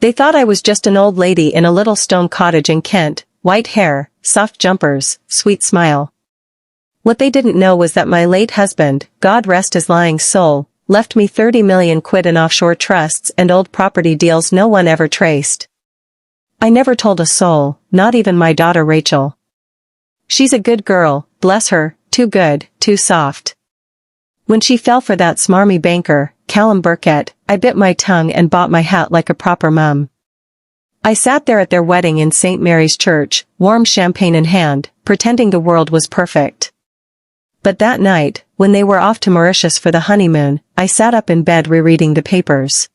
They thought I was just an old lady in a little stone cottage in Kent, white hair, soft jumpers, sweet smile. What they didn't know was that my late husband, God rest his lying soul, left me 30 million quid in offshore trusts and old property deals no one ever traced. I never told a soul, not even my daughter Rachel. She's a good girl, bless her, too good, too soft. When she fell for that smarmy banker, Callum Burkett, I bit my tongue and bought my hat like a proper mum. I sat there at their wedding in St. Mary's Church, warm champagne in hand, pretending the world was perfect. But that night, when they were off to Mauritius for the honeymoon, I sat up in bed rereading the papers.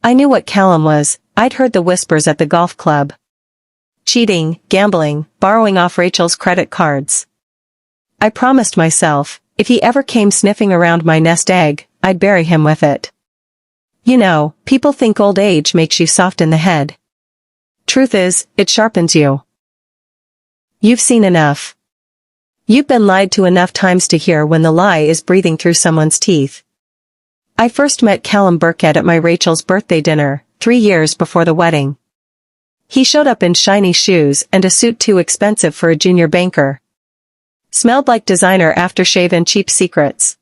I knew what Callum was, I'd heard the whispers at the golf club. Cheating, gambling, borrowing off Rachel's credit cards. I promised myself, if he ever came sniffing around my nest egg, I'd bury him with it. You know, people think old age makes you soft in the head. Truth is, it sharpens you. You've seen enough. You've been lied to enough times to hear when the lie is breathing through someone's teeth. I first met Callum Burkett at my Rachel's birthday dinner, 3 years before the wedding. He showed up in shiny shoes and a suit too expensive for a junior banker. Smelled like designer aftershave and cheap secrets.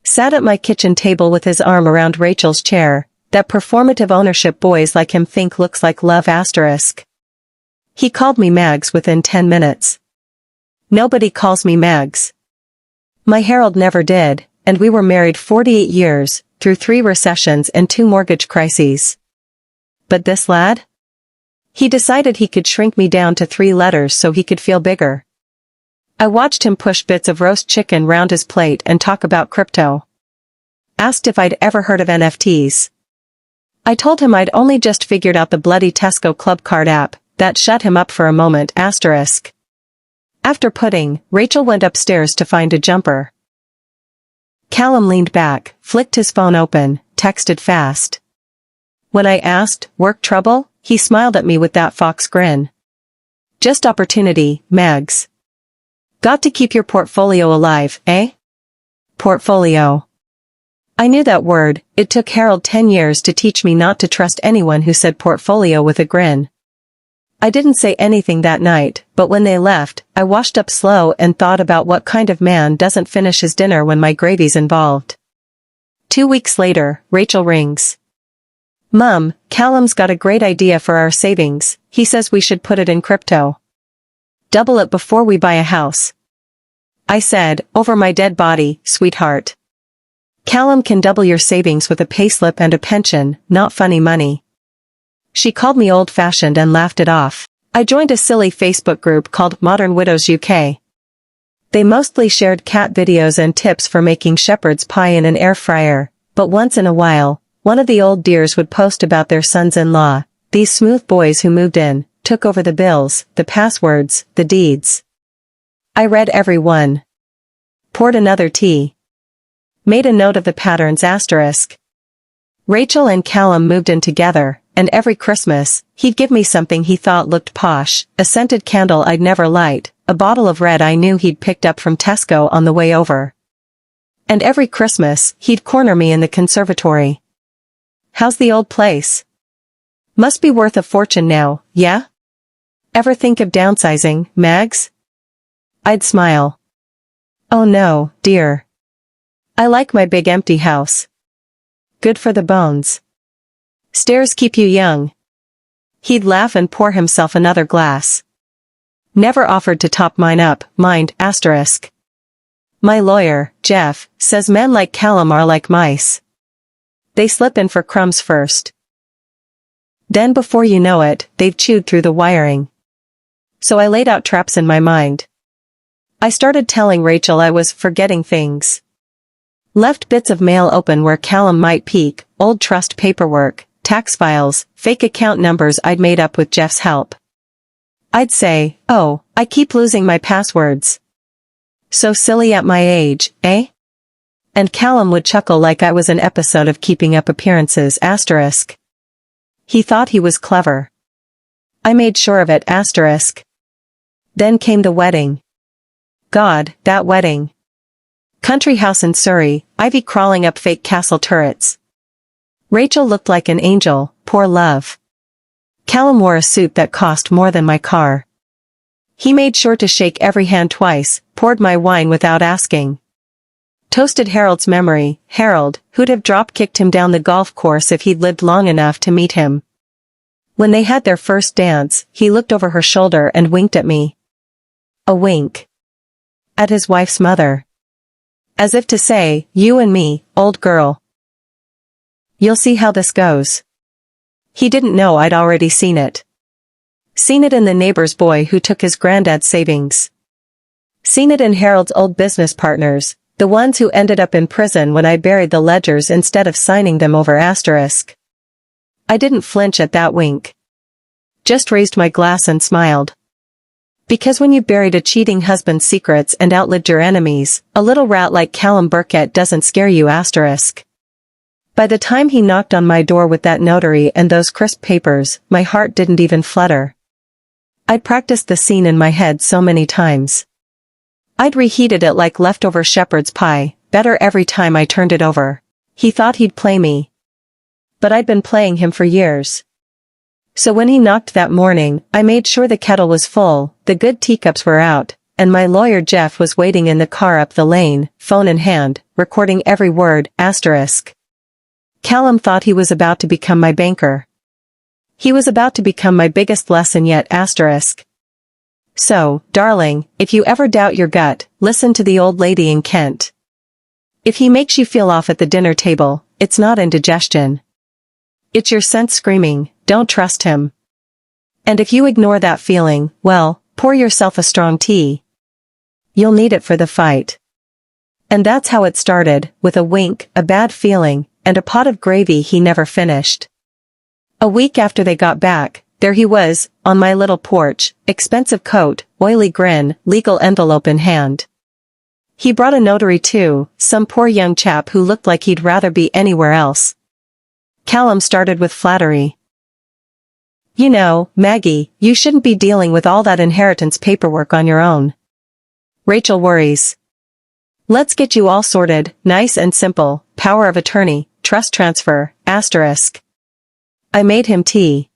Sat at my kitchen table with his arm around Rachel's chair, that performative ownership boys like him think looks like love asterisk. He called me Mags within 10 minutes. Nobody calls me Mags. My Harold never did, and we were married 48 years, through 3 recessions and 2 mortgage crises. But this lad? He decided he could shrink me down to 3 letters so he could feel bigger. I watched him push bits of roast chicken round his plate and talk about crypto. Asked if I'd ever heard of NFTs. I told him I'd only just figured out the bloody Tesco club card app. That shut him up for a moment asterisk. After pudding, Rachel went upstairs to find a jumper. Callum leaned back, flicked his phone open, texted fast. When I asked, work trouble, he smiled at me with that fox grin. Just opportunity, Mags. Got to keep your portfolio alive, eh? Portfolio. I knew that word. It took Harold 10 years to teach me not to trust anyone who said portfolio with a grin. I didn't say anything that night, but when they left, I washed up slow and thought about what kind of man doesn't finish his dinner when my gravy's involved. 2 weeks later, Rachel rings. Mum, Callum's got a great idea for our savings. He says we should put it in crypto. Double it before we buy a house. I said, over my dead body, sweetheart. Callum can double your savings with a payslip and a pension, not funny money. She called me old-fashioned and laughed it off. I joined a silly Facebook group called Modern Widows UK. They mostly shared cat videos and tips for making shepherd's pie in an air fryer, but once in a while, one of the old dears would post about their sons-in-law, these smooth boys who moved in, took over the bills, the passwords, the deeds. I read every one. Poured another tea. Made a note of the patterns asterisk. Rachel and Callum moved in together, and every Christmas, he'd give me something he thought looked posh, a scented candle I'd never light, a bottle of red I knew he'd picked up from Tesco on the way over. And every Christmas, he'd corner me in the conservatory. How's the old place? Must be worth a fortune now, yeah? Ever think of downsizing, Mags? I'd smile. Oh no, dear. I like my big empty house. Good for the bones. Stairs keep you young. He'd laugh and pour himself another glass. Never offered to top mine up, mind, asterisk. My lawyer, Jeff, says men like Callum are like mice. They slip in for crumbs first. Then before you know it, they've chewed through the wiring. So I laid out traps in my mind. I started telling Rachel I was forgetting things. Left bits of mail open where Callum might peek, old trust paperwork, tax files, fake account numbers I'd made up with Jeff's help. I'd say, oh, I keep losing my passwords. So silly at my age, eh? And Callum would chuckle like I was an episode of Keeping Up Appearances asterisk. He thought he was clever. I made sure of it asterisk. Then came the wedding. God, that wedding. Country house in Surrey, ivy crawling up fake castle turrets. Rachel looked like an angel, poor love. Callum wore a suit that cost more than my car. He made sure to shake every hand twice, poured my wine without asking. Toasted Harold's memory, Harold, who'd have drop-kicked him down the golf course if he'd lived long enough to meet him. When they had their first dance, he looked over her shoulder and winked at me. A wink. At his wife's mother. As if to say, you and me, old girl. You'll see how this goes. He didn't know I'd already seen it. Seen it in the neighbor's boy who took his granddad's savings. Seen it in Harold's old business partners, the ones who ended up in prison when I buried the ledgers instead of signing them over asterisk. I didn't flinch at that wink. Just raised my glass and smiled. Because when you buried a cheating husband's secrets and outlived your enemies, a little rat like Callum Burkett doesn't scare you asterisk. By the time he knocked on my door with that notary and those crisp papers, my heart didn't even flutter. I'd practiced the scene in my head so many times. I'd reheated it like leftover shepherd's pie, better every time I turned it over. He thought he'd play me. But I'd been playing him for years. So when he knocked that morning, I made sure the kettle was full, the good teacups were out, and my lawyer Jeff was waiting in the car up the lane, phone in hand, recording every word, asterisk. Callum thought he was about to become my banker. He was about to become my biggest lesson yet, asterisk. So, darling, if you ever doubt your gut, listen to the old lady in Kent. If he makes you feel off at the dinner table, it's not indigestion. It's your sense screaming, don't trust him. And if you ignore that feeling, well, pour yourself a strong tea. You'll need it for the fight. And that's how it started, with a wink, a bad feeling, and a pot of gravy he never finished. A week after they got back, there he was, on my little porch, expensive coat, oily grin, legal envelope in hand. He brought a notary too, some poor young chap who looked like he'd rather be anywhere else. Callum started with flattery. You know, Maggie, you shouldn't be dealing with all that inheritance paperwork on your own. Rachel worries. Let's get you all sorted, nice and simple, power of attorney, trust transfer, asterisk. I made him tea.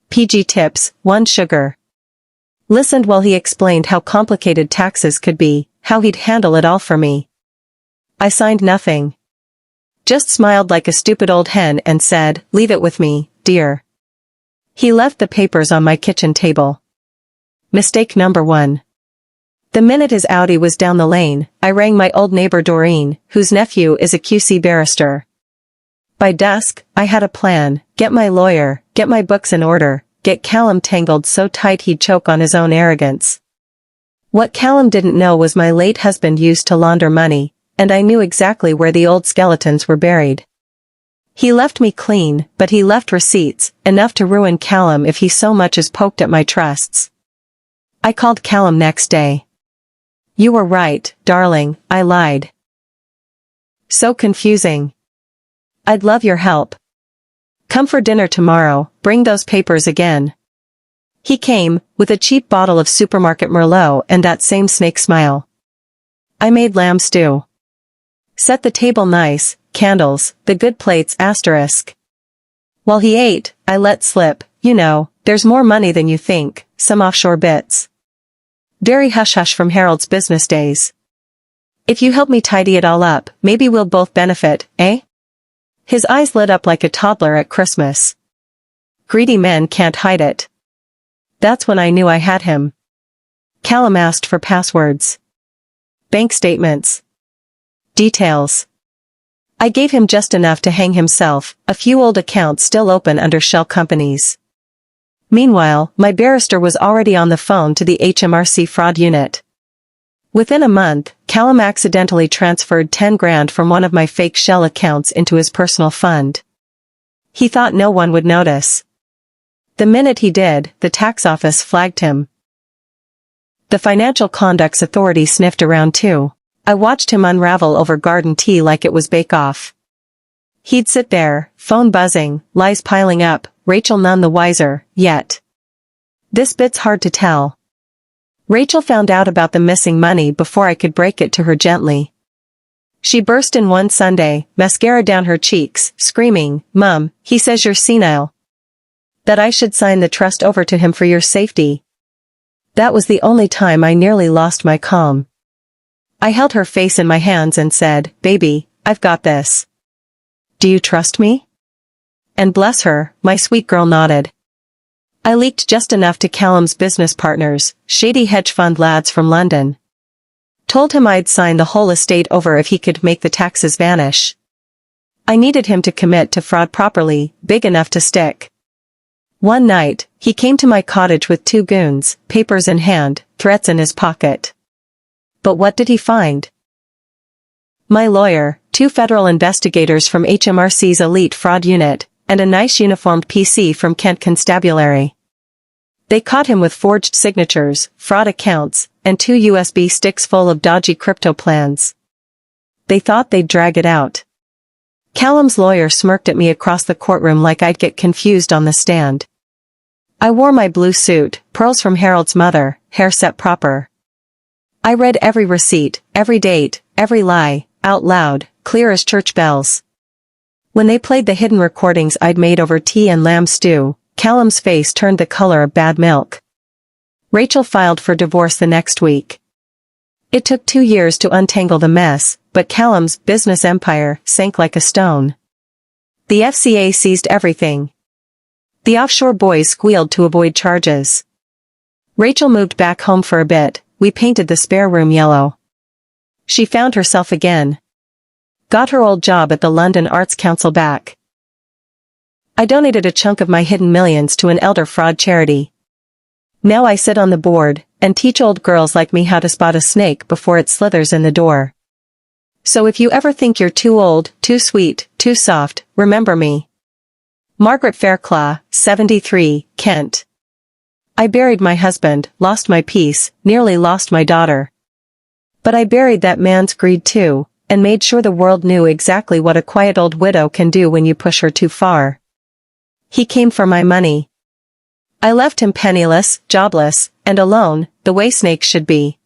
PG tips, 1 sugar. Listened while he explained how complicated taxes could be, how he'd handle it all for me. I signed nothing. Just smiled like a stupid old hen and said, leave it with me, dear. He left the papers on my kitchen table. Mistake number 1. The minute his Audi was down the lane, I rang my old neighbor Doreen, whose nephew is a QC barrister. By dusk, I had a plan, get my lawyer, get my books in order, get Callum tangled so tight he'd choke on his own arrogance. What Callum didn't know was my late husband used to launder money, and I knew exactly where the old skeletons were buried. He left me clean, but he left receipts, enough to ruin Callum if he so much as poked at my trusts. I called Callum next day. You were right, darling, I lied. So confusing. I'd love your help. Come for dinner tomorrow, bring those papers again. He came, with a cheap bottle of supermarket Merlot and that same snake smile. I made lamb stew. Set the table nice, candles, the good plates asterisk. While he ate, I let slip, you know, there's more money than you think, some offshore bits. Very hush-hush from Harold's business days. If you help me tidy it all up, maybe we'll both benefit, eh? His eyes lit up like a toddler at Christmas. Greedy men can't hide it. That's when I knew I had him. Callum asked for passwords. Bank statements. Details. I gave him just enough to hang himself, a few old accounts still open under shell companies. Meanwhile, my barrister was already on the phone to the HMRC fraud unit. Within a month, Callum accidentally transferred 10 grand from one of my fake shell accounts into his personal fund. He thought no one would notice. The minute he did, the tax office flagged him. The Financial Conducts Authority sniffed around too. I watched him unravel over garden tea like it was bake-off. He'd sit there, phone buzzing, lies piling up, Rachel none the wiser, yet. This bit's hard to tell. Rachel found out about the missing money before I could break it to her gently. She burst in one Sunday, mascara down her cheeks, screaming, "Mum, he says you're senile. That I should sign the trust over to him for your safety." That was the only time I nearly lost my calm. I held her face in my hands and said, "Baby, I've got this. Do you trust me?" And bless her, my sweet girl nodded. I leaked just enough to Callum's business partners, shady hedge fund lads from London. Told him I'd sign the whole estate over if he could make the taxes vanish. I needed him to commit to fraud properly, big enough to stick. One night, he came to my cottage with 2 goons, papers in hand, threats in his pocket. But what did he find? My lawyer, 2 federal investigators from HMRC's elite fraud unit, and a nice uniformed PC from Kent Constabulary. They caught him with forged signatures, fraud accounts, and 2 USB sticks full of dodgy crypto plans. They thought they'd drag it out. Callum's lawyer smirked at me across the courtroom like I'd get confused on the stand. I wore my blue suit, pearls from Harold's mother, hair set proper. I read every receipt, every date, every lie, out loud, clear as church bells. When they played the hidden recordings I'd made over tea and lamb stew, Callum's face turned the color of bad milk. Rachel filed for divorce the next week. It took 2 years to untangle the mess, but Callum's business empire sank like a stone. The FCA seized everything. The offshore boys squealed to avoid charges. Rachel moved back home for a bit. We painted the spare room yellow. She found herself again. Got her old job at the London Arts Council back. I donated a chunk of my hidden millions to an elder fraud charity. Now I sit on the board, and teach old girls like me how to spot a snake before it slithers in the door. So if you ever think you're too old, too sweet, too soft, remember me. Margaret Fairclough, 73, Kent. I buried my husband, lost my peace, nearly lost my daughter. But I buried that man's greed too, and made sure the world knew exactly what a quiet old widow can do when you push her too far. He came for my money. I left him penniless, jobless, and alone, the way snakes should be.